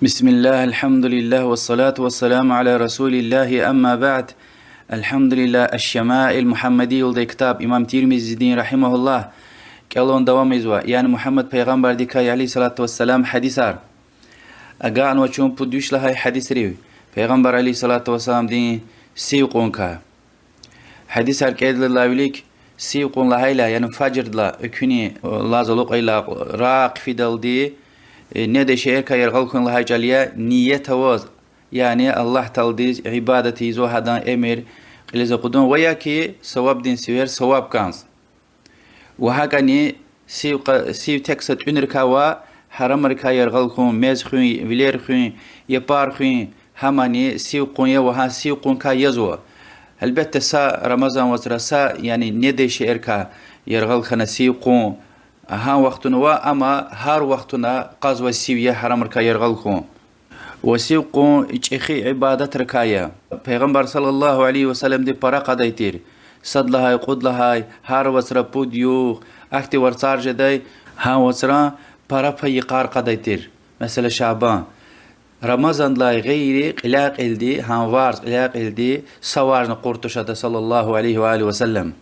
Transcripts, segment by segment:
بسم الله الحمد لله والصلاة والسلام على رسول الله أما بعد. الحمد لله الشمائل المحمدي ولد كتاب إمام ترمذي الدين رحمه الله كالون دوام إزوا يعني محمد پیغمبر ديكاي عليه الصلاة والسلام حديثار أقان وچون پدوش لهاي حديث ريو پیغمبر عليه الصلاة والسلام دين سيقون كا حديثار كيد لله وليك سيقون لهاي لا يعني فجر لا اكوني لازلوق إلا راق في دل دي ne de şehir kayır halkın lahacaliye niyet havaz yani Allah taldiz ibadeti zohadan emir qiliza qudun veya ki sevap din sever sevap kans ve hakani siv teksat ünirkawa haram kayır halkın mezhün vilerhün yaparhün hamani siv qunya ve ha siv qunka yazwa elbette sa Ramazan ve sa yani ne de şehir ka yergal khana siv qun ها وقتنا وأما هار وقتنا قاز وسيوية حرام ركاية رغلكم وسيوقون إجخي عبادة ركاية پیغمبر صلى الله عليه وسلم دي برا قدايتير صد لهاي قد لهاي هار وسرا بوديو اختي ورسار جداي ها وسرا برا فيقار قدايتير مثلا شعبان رمضان لا غيري قلاق الدي هان وارز قلاق الدي سوارنا قرطشة صلى الله عليه وآله وسلم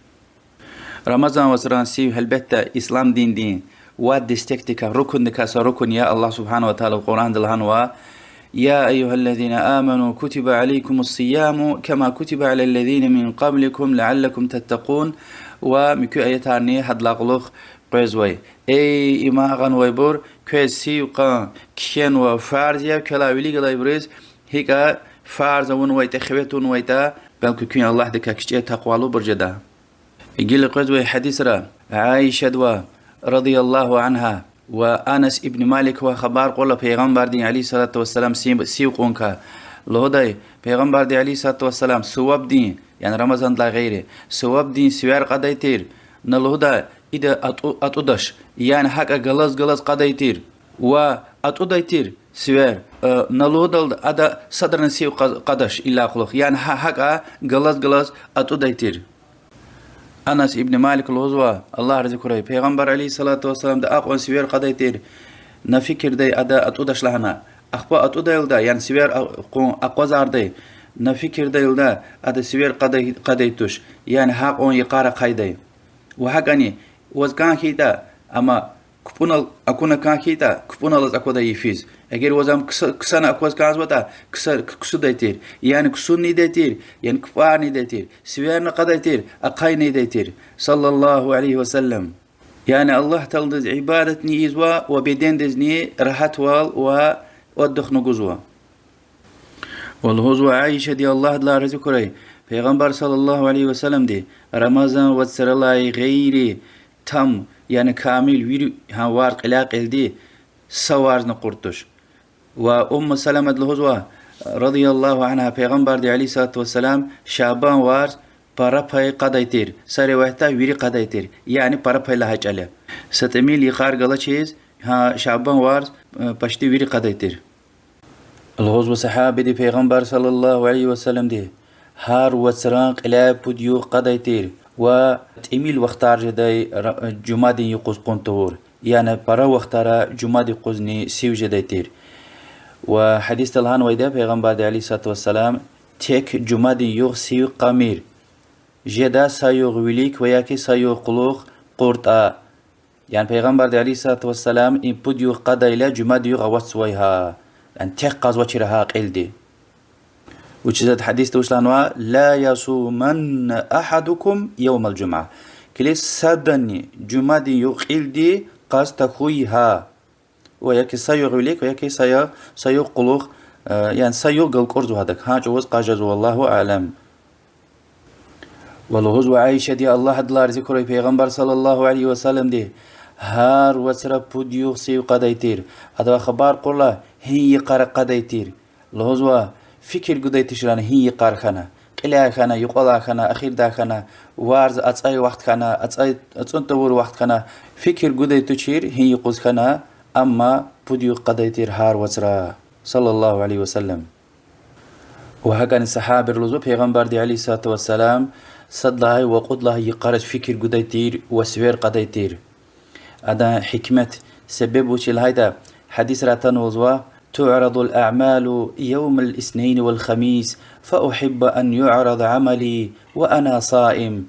رمضان وسران سيو هلبتا إسلام دين ودستكتك ركن كاس ركن يا الله سبحانه وتعالى القرآن دلهنوا يا أيها الذين آمنوا كتب عليكم الصيام كما كتب على الذين من قبلكم لعلكم تتقون ومكو أيتارني حد لاقلوخ قوزوي أي إماغان ويبور كوز سيوقا كيان وفارزيا كلا وليق لايبريز هيكا فارزا ونويتا خويتون ويتا بلكو كين الله دكا كشيه تقوالو برجدا يقول قدوة حديث را عائشة رضي الله عنها وأنس ابن مالك وخبار قول پیغمبر دين عليه الصلاة والسلام سيوقون كا لهداي پیغمبر دين عليه الصلاة والسلام سواب دين يعني رمضان لا غيره سواب دين سوار قدايتير نلهدا إذا أتودش يعني حق غلط قدايتير و أتودايتير سوار نلهدا أدا صدرن سيو قدش إلا خلق يعني حق غلط أتودايتير أنس ابن مالك الوزوى الله رزقه پیغمبر عليه الصلاة والسلام دا أقوى سوير قدايتير نفكر داي أدا أتودش لهنا أخبا أتودايل دا يعني سوير أقوى زار داي نفكر دايل دا أدا سوير قدايتوش يعني حق أون يقارا قايداي وحقاني وزكان كيتا أما كبونال أكونا كان كيتا كبونال أكوى دا يفيز اگر وزام كسانا أكوز كاز وتا كسو دايتير يعني كسو ني دايتير يعني كفار ني دايتير سويرنا قدايتير أقاي ني دايتير صلى الله عليه وسلم يعني الله تلدز عبادتني إزوا وبيدين دزني راحت وال ودخ نقزوا والهزوا عائشة دي الله دلا رزقري پیغمبر صلى الله عليه وسلم دي رمضان وتسر الله غيري تم يعني كامل ويرو هاوار قلاق الدي سوارز نقرتش وأم سلمة الهزوة رضي الله عنها پیغمبر دي عليه الصلاة والسلام شعبان وارز پرپای قدایتیر سری وقتا ویری قدایتیر يعني پرپای لهج عليه ستميل يخار غلا چیز ها شعبان وارز پشتی ویری قدایتیر الغزو صحابي دي پیغمبر صلى الله عليه وسلم دي هار وسران قلاب بديو قدایتیر و تميل وقتار جداي جمادي يقوز قنطور يعني برا وقتارا جمادي قزني سيو جدايتير وحديث الهان ويدا پیغمبر عليه الصلاة والسلام تك جمادي يغ سيو قمير جدا سايوغ وليك وياكي سايوغ قلوغ قرطا يعني پیغمبر عليه الصلاة والسلام إن بديو قدا إلى جمادي يغ واتسويها يعني تك قاز وچرها قيل وجزاد حديث توشلانوا لا يصومن أحدكم يوم الجمعة كلي سادني جمادي يغ قيل دي قاز تخويها وياكي سايوغ وليك وياكي سايوغ قلوغ يعني سايوغ القرز هذاك ها جوز قاجز والله أعلم والغزو عائشة دي الله دلار ذكره پیغمبر صلى الله عليه وسلم دي هار وسر بوديو سيو قدايتير هذا خبر قرلا هي قار قدايتير الغزو فكر قدايتشران هي قار خنا قلا خنا يقلا خنا أخير دا خنا وارز أتصاي وقت خنا أتصون تور وقت خنا فكر قدايتشير هي قوز خنا أما بوديو قدايتير هار وسر صلى الله عليه وسلم وهكذا الصحابة الرزو پیغمبر دي عليه الصلاة والسلام صدلها وقود لها يقارج فكر قدايتير وسوير قدايتير هذا حكمة سبب وشي الهيدا حديث راتان وزوا تعرض الأعمال يوم الاثنين والخميس فأحب أن يعرض عملي وأنا صائم.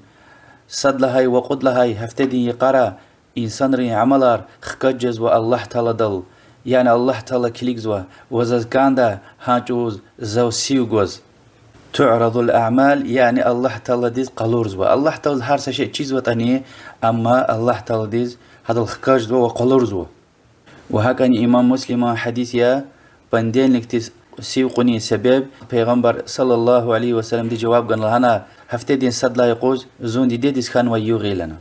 صد لهاي وقود لهاي هفتدي يقرا إنسان ري عملار خكجز والله تعالى دل، يعني الله تعالى كليكزوا وزز كاندا هاجوز زو سيوغوز. تعرض الأعمال يعني الله تعالى ديز قلورز الله تعالى هر شيء چیز وطنيه، أما الله تعالى ديز هذا الخكاج وقلورز. وهكذا إمام مسلم حديث يا بندين لكتس سيوقني سبب پیغمبر صلى الله عليه وسلم دي جواب قال لنا هفتدين صد لا يقوز زون دي ديس كان ويوغي لنا،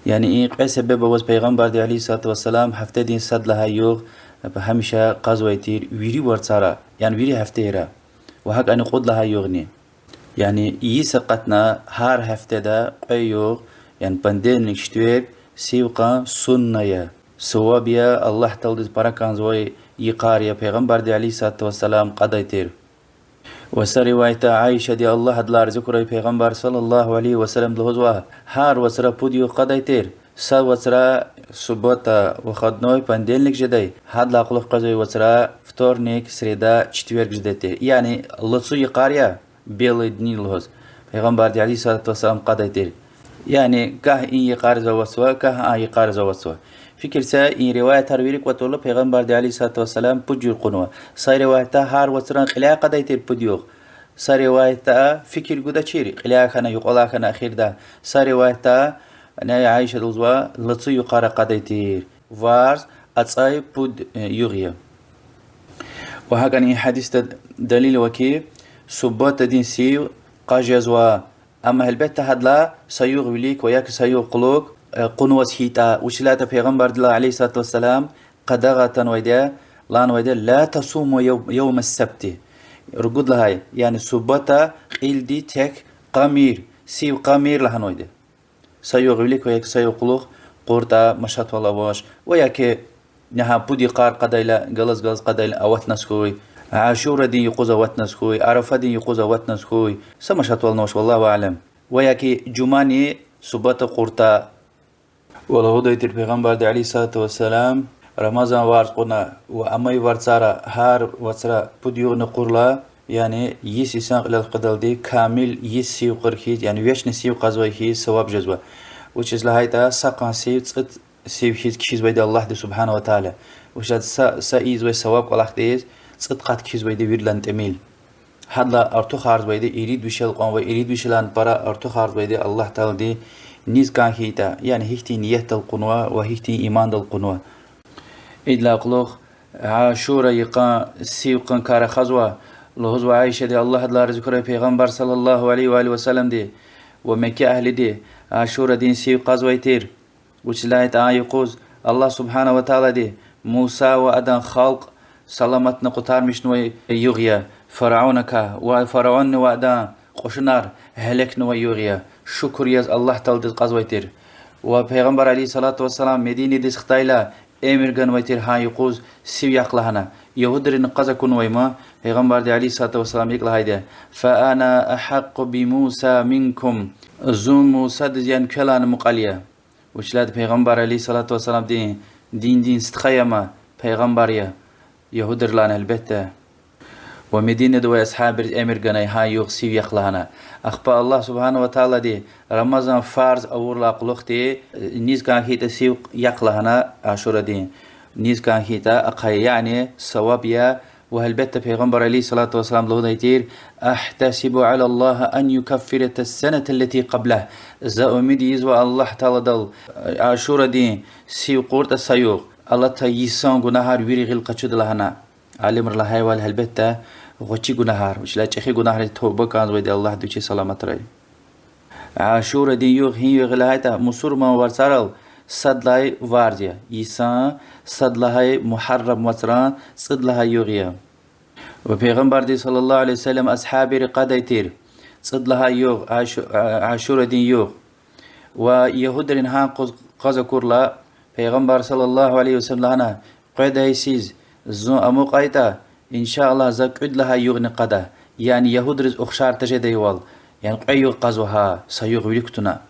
يعني إيه قي سبب وز پیغمبر دي عليه الصلاة والسلام هفتدين صد لها يوغ بهمشة قازويتير ويري ورصارا يعني ويري هفتيرا، وهك أنا قد لها يوغني يعني يسقطنا هار هفتدا قيوغ يعني بندين لكشتويب سيوقا سنة سوابيا الله تلدز بركان زوي يقاريا پیغمبر دي عليه الصلاة والسلام قضيتير. وسر رواية عائشة دي الله دلار ذكر پیغمبر صلى الله عليه وسلم لهزوا هار وسر پوديو قضيتير سا وسر سبوتا وخدنوي پندين لك جدي هاد لاقلوخ قضي وسر فتورنيك سريدا چتويرك جديتير، يعني لطسو يقاريا بيل دني لهز پیغمبر دي عليه الصلاة والسلام قضيتير، يعني كه إن يقارز وسوا كه يقارز وسوا. فكر سا إن رواية ترويرك وتقول پیغمبر دي عليه الصلاة والسلام بجور قنوة سا رواية هار وسران قلعة قضيتير بديوغ سا رواية فكر قد چيري قلعة خانا يقولا خانا أخير دا سا رواية أنا عايشة دوزوا لطو يقار قضيتير وارز أتصاي بود يغيا. وهكذا حديث دليل وكي سبوت دين سيو قاجزوا أما هلبت هدلا سيوغ وليك وياك سيوغ قلوك قنوة هيتا وشلاتا پیغمبر الله عليه الصلاة والسلام قدغة ويدا لان ويدا لا تصوموا يوم السبت رقود لهاي يعني سبوتا قيل دي تك قمير سيو قمير لهان ويدا سيوغ وليك وياك سيوغ قلوك قورتا مشات والله واش وياك نها بودي قار قدايلا غلز قدايلا اوات نسكوي عاشورة دين يقوز اوات نسكوي عرفة دين يقوز اوات نسكوي سمشات والله واش والله أعلم. وياك جماني سبوتا قورتا والله دايتر پیغمبر دي عليه الصلاة والسلام رمضان وارز قنا وأمي ورزارا هار وصرا بوديو نقرلا يعني يس إنسان إلى القدل دي كامل يس سيو قرخيز يعني ويش نسيو قزوي هي ثواب جزوة which is لهايتا ساقان سيو تسقط سيو هيز كيز بيد الله دي سبحانه وتعالى which is سايز وي ثواب الله ديز تسقط كيز بيد ويرلان تميل هذا أرتو خارج بيد يريد بشل قام ويريد بشلان برا أرتو خارج بيد الله تعالى دي نيز كان هيتا يعني هيتي نية القنوة وهيتي إيمان القنوة. إدلا قلوخ عاشورة يقا سيوقن كار خزوة لهزو عايشة دي الله دلا رزكرة پیغمبر صلى الله عليه وآله وسلم دي ومكي أهل دي عاشورة دين سيوق قزويتير وچلايت يقوز الله سبحانه وتعالى دي موسى وأدن خلق سلامت نقطار مشنوي يغيا فرعونك وفرعون وأدن قشنار هلك نو يغيا شكر يز الله تعالى دي قزويتير وپیغمبر عليه الصلاة والسلام مدينة دي سختايلا امر گن ويتر ها يقوز سيو يقلهنا يهودر نقزا كن ويما پیغمبر دي عليه الصلاة والسلام يقل هيدا فأنا أحق بموسى منكم زوم موسى ديان كلان مقاليا وشلاد پیغمبر عليه الصلاة والسلام دين استخيما پیغمبر يهودر لان البتة ومدينة دو أصحاب أمر جناي هاي يغسي يخلهنا أخبار الله سبحانه وتعالى دي رمضان فارز أور لاقلختي نيز كان هيتا سيوق يخلهنا عاشورة دين نيز كان هيتا أقهي يعني صوابيا وهالبتة پیغمبر عليه الصلاة والسلام له ديتير أحتسب على الله أن يكفر السنة التي قبله زأمد يزوى الله تعالى دل عاشورة دين سيوق قورت السيوق الله تيسان قناهار ويري غيل قشد لهنا علم الله وال هالبتة غوچي گناهار وش لا چخي گناهار توبه كان ويد الله دوچي سلامت راي عاشور دي يوغ هي غلايتا مسور ما ورسارل صدلاي وارديا يسا صدلاي محرم وسران صدلاي يوغيا وبيغمبر دي صلى الله عليه وسلم اصحابي رقاديتير صدلاي يوغ عاشور دي يوغ ويهودرين ها قز كورلا بيغمبر صلى الله عليه وسلم لنا قيدا يسيز زو امو قايتا إن شاء الله زكود لها يغني قدا يعني يهود رز أخشار تجد يوال يعني قيو قازوها سيغ ولكتنا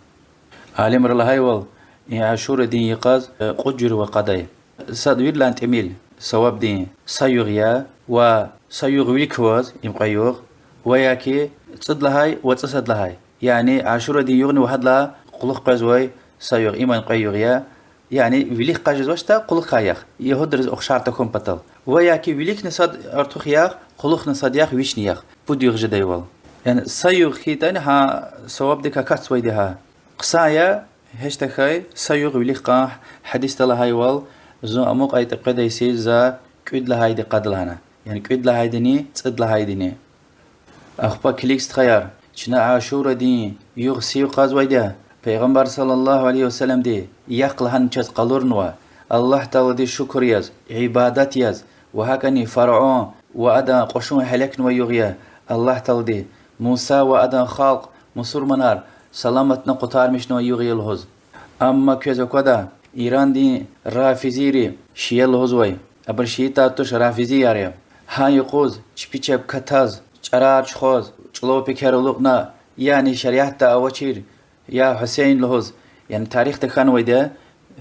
عالم الله يوال عاشور دين يقاز قجر وقدا صد ويرلان تميل صواب دين صيغيا وصيغ ويكوز يمقيوغ وياكي تصد لهاي وتصد لهاي يعني عاشورة دي يغني وهد لها قلق قزوي صيغ إيمان قيوغيا يعني وليك قاجز واشتا قلق ياخ يهدرز أخشار تكون بطل وياكي وليك نصاد أرتوخ ياخ قلق نصاد ياخ ويشني ياخ بود يغجي دايوال يعني صيغ خيتاني ها صواب ديكا كاتسوي دي ها قصايا هشتكاي صيغ وليك قاح حديث تلا هاي وال زو أموق أي تقدر يصير زا كود لهاي دي قد لهنا يعني كود لهاي دني تصد لهاي دني أخبا كليكس تخير شنا عاشورة دي يغسي قازوي ده پیغمبر صلى الله عليه وسلم دي يقلهن چز قلورنوا الله تعالى دي شكر يز عبادت يز وهكني فرعون وأدا قشون هلكن ويغيا الله تعالى دي موسى وأدا خلق مصر منار سلامتنا قطار مشنو يغيا الهز أما كيزو كدا إيران دي رافزيري شيا الهزوي أبر شيتا توش رافزي ياريا هاي قوز چپيچب كتاز چرار چخوز چلو بكرلوقنا يعني شريعة أوچير يا حسين لهوز يعني تاريخ تكان ويدا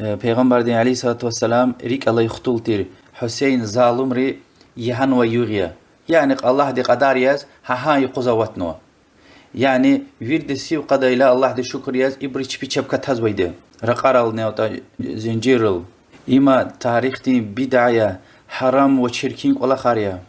پیغمبر دين عليه الصلاة والسلام ريك الله يختول تير حسين ظالم ري يهان ويوغيا يعني الله دي قدار ياز ها يقوزواتنو يعني ويرد سيو قدا إلى الله دي شكر ياز إبري چبي كتاز ويدا رقارل نيوتا زنجيرل إما تاريخ دين بداية حرام وشركين ولا خاريا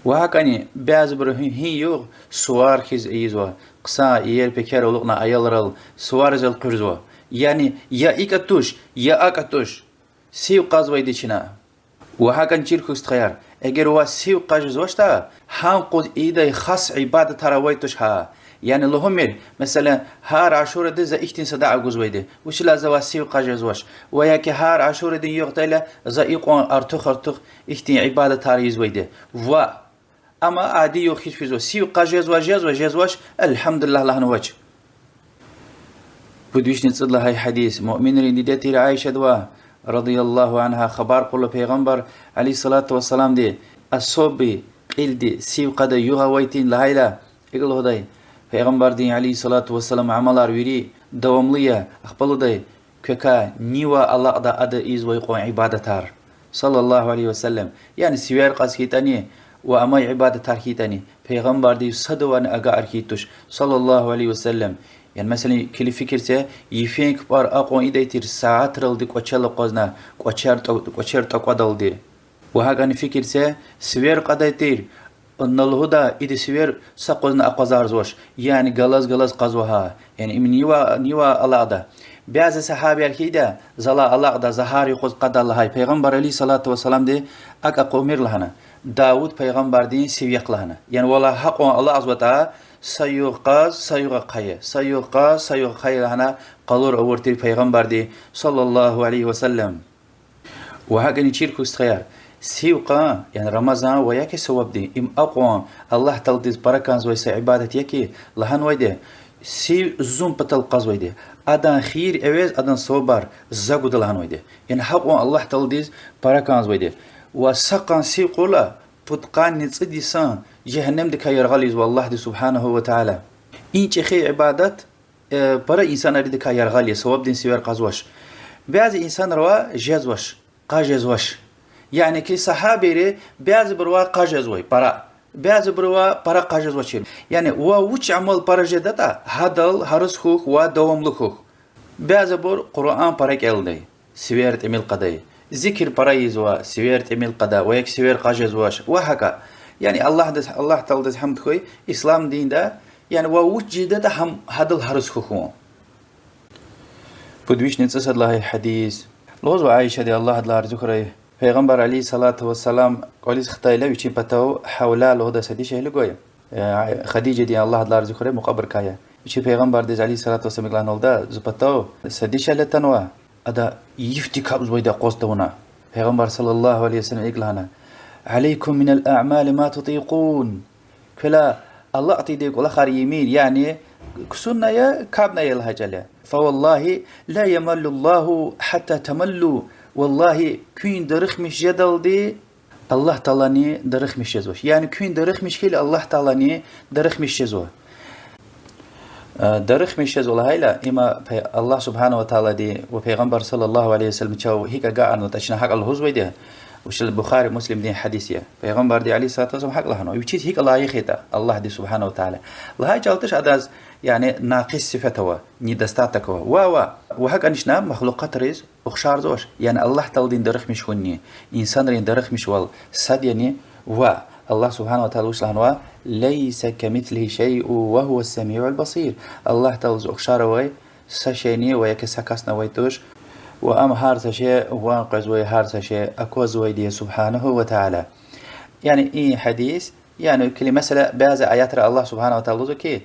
وهكذا بعض برهين هيو سوار كيز ايزوا قصا يير بكر ولقنا ايالرال سوار زل قرزوا يعني يا ايكاتوش يا اكاتوش سيو قازوي ديشنا وهكذا تشيركوس تخير اگر وا سيو قاجزوشتا هان قد ايدا خاص عباده تراويتوش ها يعني لهمر مثلا هار عاشور ده زا اختين صداع جوزويده وش لا زوا سيو قاجزوش وياك هار عاشور ده يقتله زا يقون ارتخ اختين عباده تاريزويده و أما عادي يخيش في زو سيو قاجز وجزواش الحمد لله الله نوجه بدويش نتصد لها هاي حديث مؤمن رديتي عائشة دوا رضي الله عنها خبر قول پیغمبر عليه الصلاة والسلام دي الصوبي قيل دي سيو قد يوغا ويتين لهايلا اقل هداي پیغمبر دي عليه الصلاة والسلام عملار ويري دواملية اخبالو دي كوكا نيوا الله دا أدا إيز ويقوم عبادتار صلى الله عليه وسلم يعني سيوير قاسكيتاني وأما عبادة تركيتني پیغمبر دي صدوان أقا أركيتوش صلى الله عليه وسلم يعني مثلا كل فكر سه يفينك بار أقوى إيدي تير ساعات رل دي قوچل قوزنا قوچر تقوى دي وهاقان فكر سه سوير قداي تير ان الهدى إيدي سوير ساقوزنا أقوزار زوش يعني غلز قزوها يعني من نيوا الله دا بعض صحابي الكيدا زلا الله دا زهاري قوز قد الله هاي پیغمبر عليه الصلاة والسلام دي أقا قومير لهنا داود پیغمبر دين سيويق لهنا يعني والله حق الله عز وجل سيوقاز لهنا قالور أورتي پیغمبر دي صلى الله عليه وسلم وهاقني تشيركو استخيار سيوقا يعني رمضان وياكي سواب دي ام أقوى الله تلديز بركانز ويسا عبادت يكي لهن ويدي سي زوم بتل قاز ويدي أدان خير اويز أدان صوبار زاقو دلهن ويدي يعني حق الله تلديز بركانز ويدي وسقان سيقولا بتقان نتصدي سان جهنم دكا يرغليز والله دي سبحانه وتعالى إنش خي عبادات برا إنسان دكا يرغلي سواب دين سيوار قازوش بعض إنسان روا جزوش قاجزوش يعني كي صحابي ري بعض بروا قاجزوي برا بعض بروا برا قاجزوش يعني ووش عمل برا جدتا هدل هرس خوخ ودوام لخوخ بعض بر قرآن برا كالدي سيوار اميل قدي ذكر برايزوا سويرت اميل قدا ويك سوير قاجزواش وهكا يعني الله تعالى حمد خوي اسلام دين ده يعني ووجد ده هم هدل هرس خوخو بدويش نتصل الله حديث لوز عائشة دي الله دلار ذكره پیغمبر عليه الصلاة والسلام قوليس خطايلا ويشي بتاو حولا له ده سديش هلقوي خديجة دي الله دلار ذكره مقبر كايا ويشي پیغمبر دي عليه الصلاة والسلام قلنا ده زبتاو سديش هلتنوا أدا يفتي كابز ويدا قوستونا پیغمبر صلى الله عليه وسلم إقلانا عليكم من الأعمال ما تطيقون كلا الله أعطيك ولا خار يمين يعني كسونا يا كابنا يا الهجلة فوالله لا يمل الله حتى تملوا والله كين درخ مش جدل دي الله تعالى درخ مش جزوش يعني كين درخ مش كيل الله تعالى درخ مش جزوه درخ ميشز ولا هيلا إما الله سبحانه وتعالى دي وبيغمبر صلى الله عليه وسلم تشاو هيك قاعد نتشنا حق الهزوي ده وش البخاري مسلم دين حديثية پیغمبر دي عليه الصلاة والسلام حق لهنا يوتشيت هيك الله يخيتا الله دي سبحانه وتعالى الله جالتش أداز يعني ناقص صفته ندستاتك وهك أنشنا مخلوقات ريز وخشار زوش يعني الله تلدين درخ مش وني إنسان رين درخ مش وال صد يعني الله سبحانه وتعالى وش لهنا ليس كمثله شيء وهو السميع البصير الله تلز وخشار وي سشيني ويكسكسنا ويتوش وأم هارس شيء وانقذ وي هارس شيء أكوز ويدي سبحانه وتعالى يعني إيه حديث يعني كل مسألة بعض آيات الله سبحانه وتعالى كي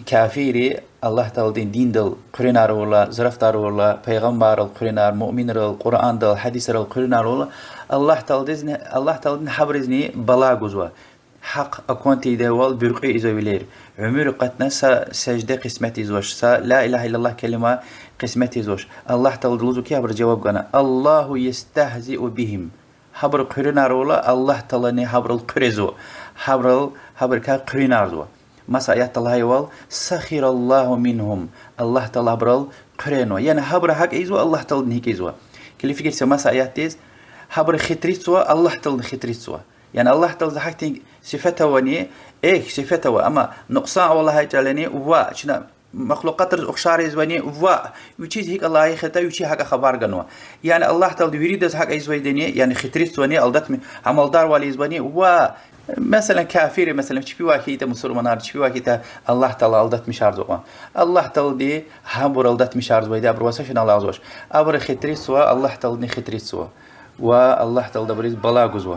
كافيري الله تعالى دين دل قرينار ولا زرفتار ولا پیغمبر القرينار مؤمن القرآن دل حديث القرينار ولا الله تعالى حبرزني بلاغوزوا حق أكونتي دوال برقي إزويلير عمر قتنا سجدة قسمتي زوش لا إله إلا الله كلمة قسمتي زوش الله تعالى دلوزو كي حبر جواب قنا الله يستهزئ بهم حبر قرينار ولا الله تعالى حبر القريزو حبر كا قرينار زو مسا آيات الله يوال سخر الله منهم الله تعالى حبر القرينو يعني حبر حق إزو الله تعالى نهيك إزو كل فكرة مسا آيات تيز حبر خطريت سوا الله تعالى خطريت سوا يعني الله تعالى حكتين صفته وني صفته أما نقصان والله تعالى شنا مخلوقات أخشار زواني ويشيز هيك الله يختا ويشي حق خبر جنوا يعني الله تعالى يريد حق إزويدني يعني خطريت سواني ألدت عمل دار والي زواني مثلا كافر مثلا شبي واحد مسلمان شبي واحد الله تعالى ألدت مشار زوان الله تعالى دي حبر ألدت مشار زوان ده بروسشنا الله عزوج أبر خطريت سوا الله تعالى خطريت سوا والله تعالى بريز بلاغ زوا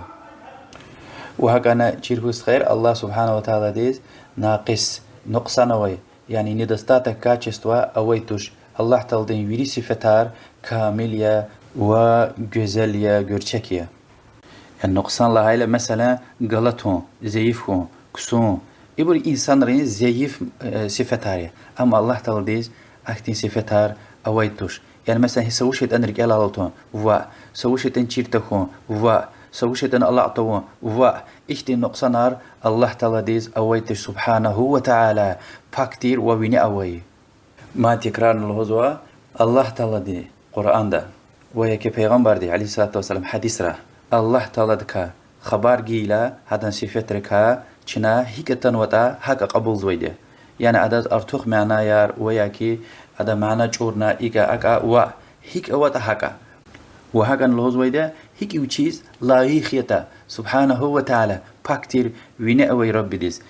وهكذا تشيرهوس خير الله سبحانه وتعالى ديز ناقص نقصانوي يعني ندستاتك كاتشستوا أويتوش الله تعالى دين ويري صفتار كاملية وجزالية جرشكية يعني نقصان لهايلا مثلا غلطهم زيفهم كسون يبور إنسان رين زيف صفتارية أما الله تعالى ديز أكتين صفتار أويتوش يعني مثلا هي سوشت أن رجال علتون سوشت أن تشيرتكون سوشت أن الله عطوه إشتي نقصانار الله تعالى ديز أويتش سبحانه وتعالى فاكتير وويني أوي ما تكرار الهزوة الله تعالى دي قرآن ده ويكي پیغمبر دي عليه الصلاة والسلام حديث را الله تعالى دكا خبار جيلا هذا صفت ركا چنا هيكتن وطا حق قبول زويده يعني عدد أرتوخ معنا يار ويكي هذا معنى جورنا إيكا أكا هيك أوتا حقا وهكذا الهزويده هيك يوتشيز لا يخيتا سبحانه وتعالى باكتير ويني أوي ربي ديز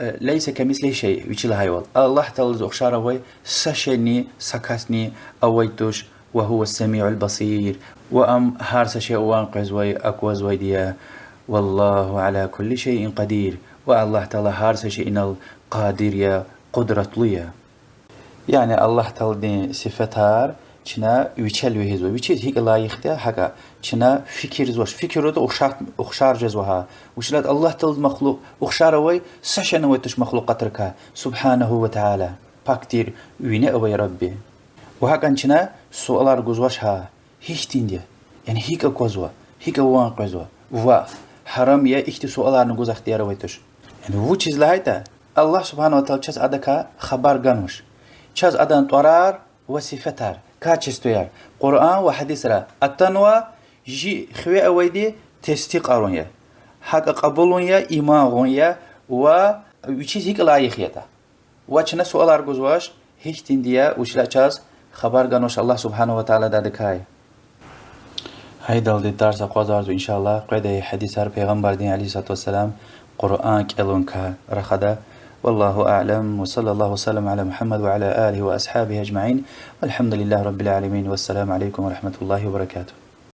ليس كمثله شيء ويشيل هايوال الله تعالى زوخشار أوي سشني سكاسني أويتوش وهو السميع البصير وأم هارس شيء وانقذ وي أكوز ويديا والله على كل شيء قدير والله تعالى هارس شيء القادر يا قدرة ليا يعني الله تعالى صفتار چنا ويشل وهزو ويشيز هيك الله يختار حقا چنا فكر زوش فكر رو اخشار جزوها وشلات الله تعالى مخلوق اخشار وي سشن ويتش مخلوقات ركا سبحانه وتعالى باكتير ويني اوي ربي وهكذا چنا سؤالار گزوش ها هيك تيندي يعني هيك اكوزوا هيك وان قزوا حرام يا اخت سؤالار نگوز اختيار ويتش يعني و چیز لهايتا الله سبحانه وتعالى چاز ادكا خبر گنوش چاز ادان طرار وصفتار كاتشستوير قرآن وحديث را التنوى جي خوي أويدي تصديق أرونيا حق قبولونيا إيمانونيا ويشيز هيك لا يخيتا وچنا سؤال أرجوزواش هيك تنديا وشلا چاز خبر گانوش الله سبحانه وتعالى دادكاي هاي دال دي درس قوازارزو إن شاء الله قيدة حديث هر پیغمبر دين عليه الصلاة والسلام قرآن كالونكا رخدا والله أعلم وصلى الله وسلم على محمد وعلى آله وأصحابه أجمعين والحمد لله رب العالمين والسلام عليكم ورحمة الله وبركاته.